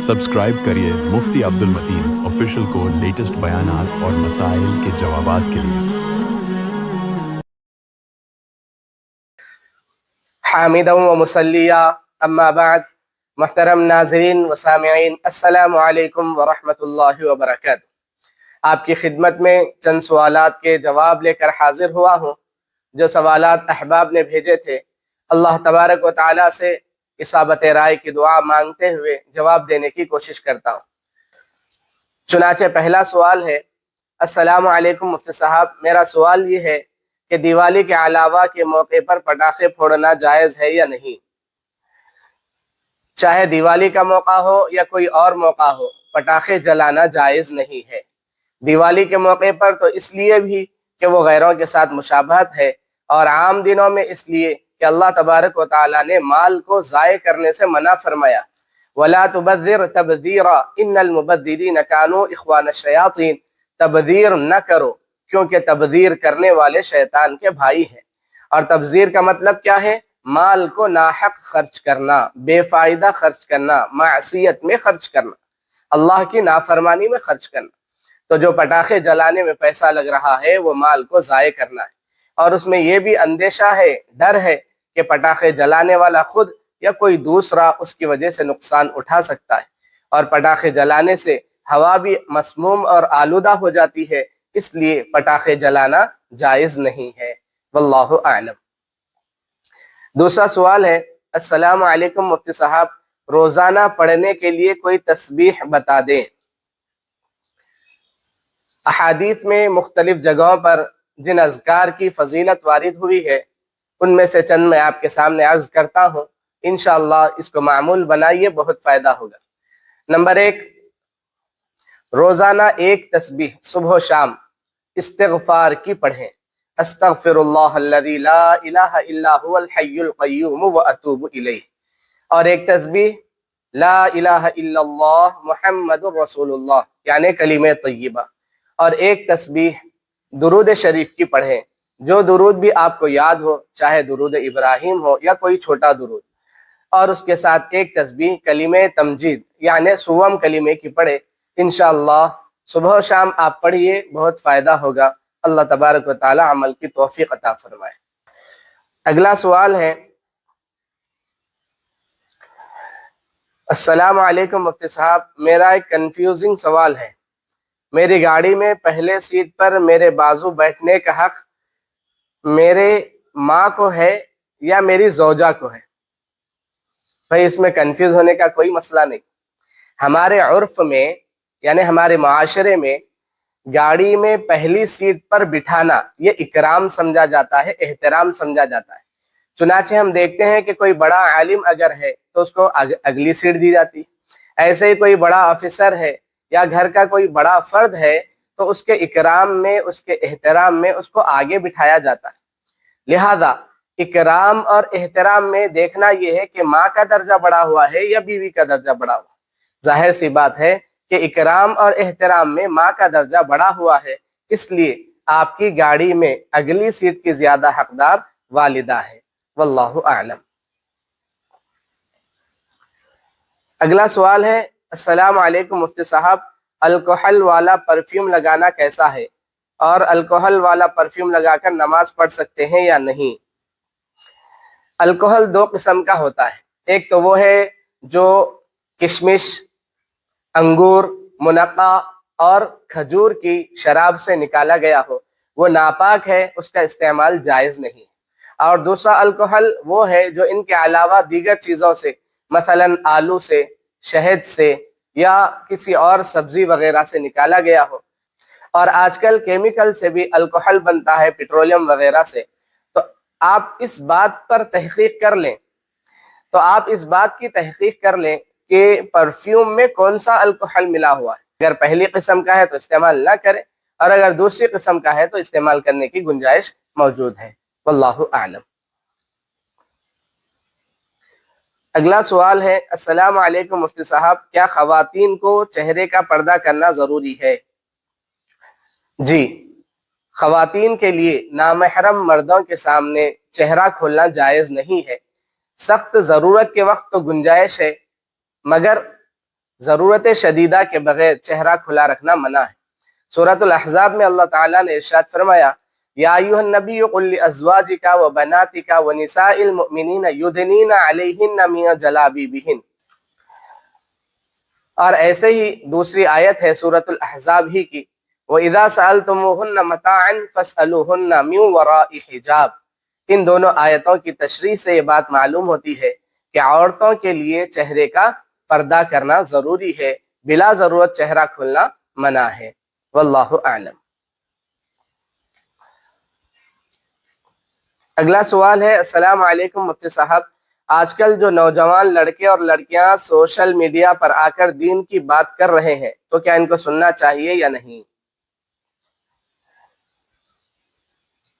Subscribe करिए मुफ्ती Abdul Mateen official को latest बयानात और मसाइल के जवाबात के लिए। हामिदन व मुसल्लिया अम्मा बाद, मुहतरम नाज़रीन व सामिईन, अस्सलामु अलैकुम व रहमतुल्लाहि व बरकातुहू। आपकी खिदमत में चंद सवालात के जवाब लेकर हाजिर हुआ हूँ, जो सवालात अहबाब ने भेजे थे। अल्लाह तबारक व तआला से इसाबत राय की दुआ मांगते हुए जवाब देने की कोशिश करता हूँ। चुनाचे पहला सवाल है, अस्सलामु अलैकुम मुफ्ती साहब, मेरा सवाल ये है कि दिवाली के अलावा के मौके पर पटाखे फोड़ना जायज़ है या नहीं। चाहे दिवाली का मौका हो या कोई और मौका हो, पटाखे जलाना जायज़ नहीं है। दिवाली के मौके पर तो इसलिए भी कि वो गैरों के साथ मुशाबहत है, और आम दिनों में इसलिए कि अल्लाह तबारक व तआला ने माल को ज़ाय करने से मना फरमाया, वला तुबद्दिर तबदीरा इन्नल मुबद्दिरीन कानू इख्वान शयातीन। तबदीर न करो, क्योंकि तबदीर करने वाले शैतान के भाई हैं। और तबदीर का मतलब क्या है? माल को नाहक खर्च करना, बेफायदा खर्च करना, मासियत में खर्च करना, अल्लाह की नाफरमानी में खर्च करना। तो जो पटाखे जलाने में पैसा लग रहा है वो माल को ज़ाय करना है, और उसमें यह भी अंदेशा है, डर है कि पटाखे जलाने वाला खुद या कोई दूसरा उसकी वजह से नुकसान उठा सकता है, और पटाखे जलाने से हवा भी मसमूम और आलूदा हो जाती है, इसलिए पटाखे जलाना जायज़ नहीं है। वल्लाहु आलम। दूसरा सवाल है, अस्सलामु अलैकुम मुफ्ती साहब, रोज़ाना पढ़ने के लिए कोई तस्बीह बता दें। अहादीथ में मुख्तलिफ जगहों पर जिन अज़कार की फ़जीलत वारिद हुई है, उनमें से चंद मैं आपके सामने अर्ज़ करता हूँ। इंशाअल्लाह इसको मामूल बनाइए, बहुत फ़ायदा होगा। नंबर 1, रोज़ाना एक तस्बीह सुबह शाम इस्तिग़फ़ार की पढ़ें। अस्तग़फ़िरुल्लाहल्लज़ी ला इलाहा इल्ला हुवल हय्युल क़य्यूम व अतूबु इलैह। और एक तस्बीह ला इलाहा इल्लल्लाह मुहम्मदुर रसूलुल्लाह, यानी कलीमे तय्यबा। और एक तस्बीह दुरूद शरीफ की पढ़ें, जो दुरूद भी आपको याद हो, चाहे दुरूद इब्राहिम हो या कोई छोटा दुरूद। और उसके साथ एक तस्बीह कलीमे तमजीद यानी सुवम कलीमे की पढ़े। इंशाअल्लाह सुबह शाम आप पढ़िए, बहुत फ़ायदा होगा। अल्लाह तबारक व तआला अमल की तौफीक अता फरमाए। अगला सवाल है, अस्सलामु अलैकुम मुफ्ती साहब, मेरा एक कंफ्यूजिंग सवाल है। मेरी गाड़ी में पहले सीट पर मेरे बाजू बैठने का हक मेरे माँ को है या मेरी ज़ौजा को है? भाई, इसमें कंफ्यूज होने का कोई मसला नहीं। हमारे उर्फ में यानी हमारे माशरे में गाड़ी में पहली सीट पर बिठाना ये इकराम समझा जाता है, एहतराम समझा जाता है। चुनाचे हम देखते हैं कि कोई बड़ा आलिम अगर है तो उसको अगली सीट दी जाती है। ऐसे ही कोई बड़ा ऑफिसर है या घर का कोई बड़ा फर्द है तो उसके इकराम में, उसके एहतराम में उसको आगे बिठाया जाता है। लिहाजा इकराम और एहतराम में देखना यह है कि माँ का दर्जा बड़ा हुआ है या बीवी का दर्जा बड़ा हुआ। जाहिर सी बात है कि इकराम और एहतराम में माँ का दर्जा बड़ा हुआ है, इसलिए आपकी गाड़ी में अगली सीट की ज्यादा हकदार वालिदा है। वल्लाहु आलम। अगला सवाल है, अस्सलामु अलैकुम मुफ्ती साहब, अल्कोहल वाला परफ्यूम लगाना कैसा है, और अल्कोहल वाला परफ्यूम लगाकर नमाज पढ़ सकते हैं या नहीं? अल्कोहल दो किस्म का होता है। एक तो वो है जो किशमिश, अंगूर, मुनक्का और खजूर की शराब से निकाला गया हो, वो नापाक है, उसका इस्तेमाल जायज़ नहीं। और दूसरा अल्कोहल वो है जो इनके अलावा दीगर चीज़ों से, मसलन आलू से, शहद से या किसी और सब्जी वगैरह से निकाला गया हो। और आजकल केमिकल से भी अल्कोहल बनता है, पेट्रोलियम वगैरह से। तो आप इस बात पर तहकीक कर लें, तो आप इस बात की तहकीक कर लें कि परफ्यूम में कौन सा अल्कोहल मिला हुआ है। अगर पहली किस्म का है तो इस्तेमाल ना करें, और अगर दूसरी किस्म का है तो इस्तेमाल करने की गुंजाइश मौजूद है। वल्लाहु आलम। अगला सवाल है, अस्सलामु अलैकुम मुफ्ती साहब, क्या ख़वातीन को चेहरे का पर्दा करना ज़रूरी है? जी, ख़वातीन के लिए नामहरम मर्दों के सामने चेहरा खोलना जायज़ नहीं है। सख्त ज़रूरत के वक्त तो गुंजाइश है, मगर ضرورت شدیدہ کے بغیر چہرہ کھلا رکھنا منع ہے۔ سورۃ الاحزاب میں اللہ تعالیٰ نے ارشاد فرمایا یا ایھا النبی قل لازواجک وبناتک ونساء المؤمنین یدنین علیہن من جلابیبہن، اور ایسے ہی دوسری آیت ہے سورۃ الاحزاب ہی کی وَإِذَا سَأَلْتُمُوهُنَّ مَتَاعًا فَاسْأَلُوهُنَّ مِنْ وَرَاءِ حِجَاب۔ ان دونوں آیتوں کی تشریح سے یہ بات معلوم ہوتی ہے کہ عورتوں کے لیے چہرے کا پردہ کرنا ضروری ہے، بلا ضرورت چہرہ کھلنا منع ہے۔ واللہ اعلم۔ اگلا سوال ہے السلام علیکم مفتی صاحب، آج کل جو نوجوان لڑکے اور لڑکیاں سوشل میڈیا پر آ کر دین کی بات کر رہے ہیں تو کیا ان کو سننا چاہیے یا نہیں؟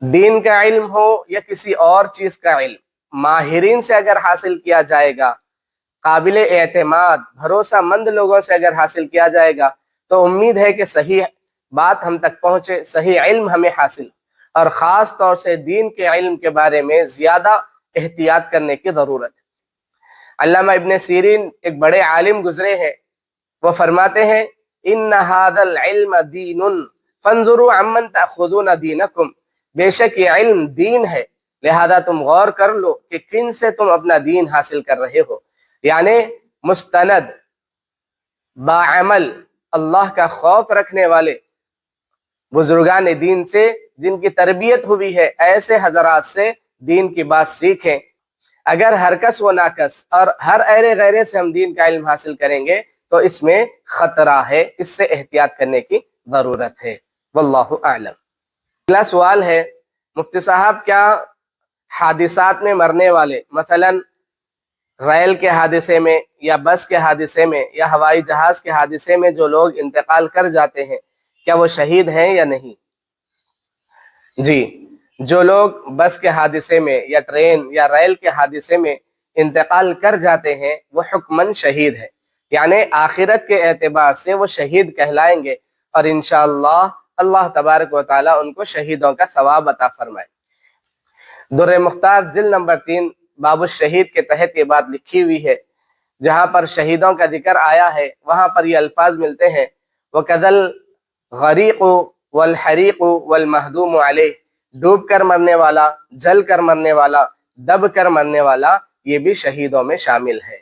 دین کا علم ہو یا کسی اور چیز کا علم، ماہرین سے اگر حاصل کیا جائے گا، قابل اعتماد بھروسہ مند لوگوں سے اگر حاصل کیا جائے گا تو امید ہے کہ صحیح بات ہم تک پہنچے، صحیح علم ہمیں حاصل، اور خاص طور سے دین کے علم کے بارے میں زیادہ احتیاط کرنے کی ضرورت ہے۔ علامہ ابن سیرین ایک بڑے عالم گزرے ہیں، وہ فرماتے ہیں ان ھذا العلم دین فانظروا عمن تاخذون دینکم، بے شک یہ علم دین ہے، لہذا تم غور کر لو کہ کن سے تم اپنا دین حاصل کر رہے ہو، یعنی مستند باعمل اللہ کا خوف رکھنے والے بزرگان دین سے، جن کی تربیت ہوئی ہے، ایسے حضرات سے دین کی بات سیکھیں۔ اگر ہر کس و ناکس اور ہر ایرے غیرے سے ہم دین کا علم حاصل کریں گے تو اس میں خطرہ ہے، اس سے احتیاط کرنے کی ضرورت ہے۔ واللہ اعلم۔ اگلا سوال ہے مفتی صاحب، کیا حادثات میں مرنے والے، مثلا ریل کے حادثے میں یا بس کے حادثے میں یا ہوائی جہاز کے حادثے میں جو لوگ انتقال کر جاتے ہیں، کیا وہ شہید ہیں یا نہیں؟ جی، جو لوگ بس کے حادثے میں یا ٹرین یا ریل کے حادثے میں انتقال کر جاتے ہیں وہ حکماً شہید ہے، یعنی آخرت کے اعتبار سے وہ شہید کہلائیں گے، اور انشاءاللہ اللہ تبارک و تعالیٰ ان کو شہیدوں کا ثواب عطا فرمائے۔ در مختار جلد نمبر 3 باب الشہید کے تحت یہ بات لکھی ہوئی ہے، جہاں پر شہیدوں کا ذکر آیا ہے وہاں پر یہ الفاظ ملتے ہیں وَكَذَا الْغَرِيقُ وَالْحَرِيقُ وَالْمَهْدُومُ عَلَيْهِ، ڈوب کر مرنے والا، جل کر مرنے والا، دب کر مرنے والا، یہ بھی شہیدوں میں شامل ہے۔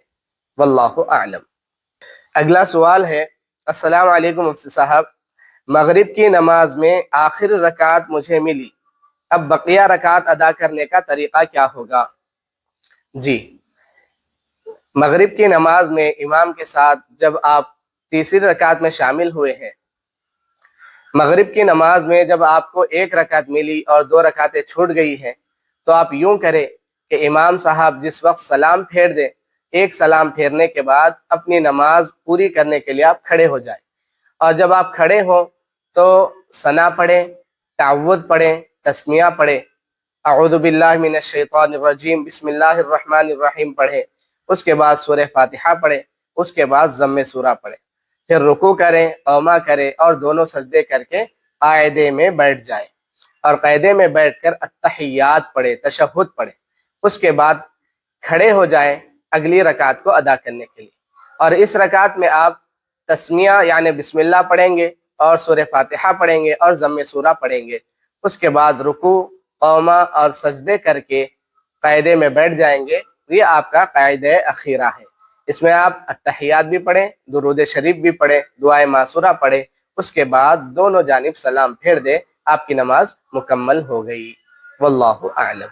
واللہ اعلم۔ اگلا سوال ہے السلام علیکم مفتی صاحب، مغرب کی نماز میں آخر رکعت مجھے ملی، اب بقیہ رکعت ادا کرنے کا طریقہ کیا ہوگا؟ جی، مغرب کی نماز میں امام کے ساتھ جب آپ تیسری رکعت میں شامل ہوئے ہیں، مغرب کی نماز میں جب آپ کو ایک رکعت ملی اور 2 رکعتیں چھوٹ گئی ہیں تو آپ یوں کریں کہ امام صاحب جس وقت سلام پھیر دیں، ایک سلام پھیرنے کے بعد اپنی نماز پوری کرنے کے لیے آپ کھڑے ہو جائیں، اور جب آپ کھڑے ہوں تو ثنا پڑھیں، تعوذ پڑھیں، تسمیہ پڑھیں، اعوذ باللہ من الشیطان الرجیم بسم اللہ الرحمن الرحیم پڑھیں، اس کے بعد سورہ فاتحہ پڑھیں، اس کے بعد ضم سورہ پڑھیں، پھر رکوع کریں، قوما کریں اور دونوں سجدے کر کے قاعدے میں بیٹھ جائیں، اور قاعدے میں بیٹھ کر التحیات پڑھیں، تشہد پڑھیں، اس کے بعد کھڑے ہو جائیں اگلی رکعت کو ادا کرنے کے لیے، اور اس رکعت میں آپ تسمیہ یعنی بسم اللہ پڑھیں گے اور سورہ فاتحہ پڑھیں گے اور ضم سورہ پڑھیں گے، اس کے بعد رکوع، قوما اور سجدے کر کے قاعدے میں بیٹھ جائیں گے۔ یہ آپ کا قاعدہ اخیرہ ہے، اس میں آپ التحیات بھی پڑھیں، درود شریف بھی پڑھیں، دعائے معصورہ پڑھیں، اس کے بعد دونوں جانب سلام پھیر دیں، آپ کی نماز مکمل ہو گئی۔ واللہ اعلم۔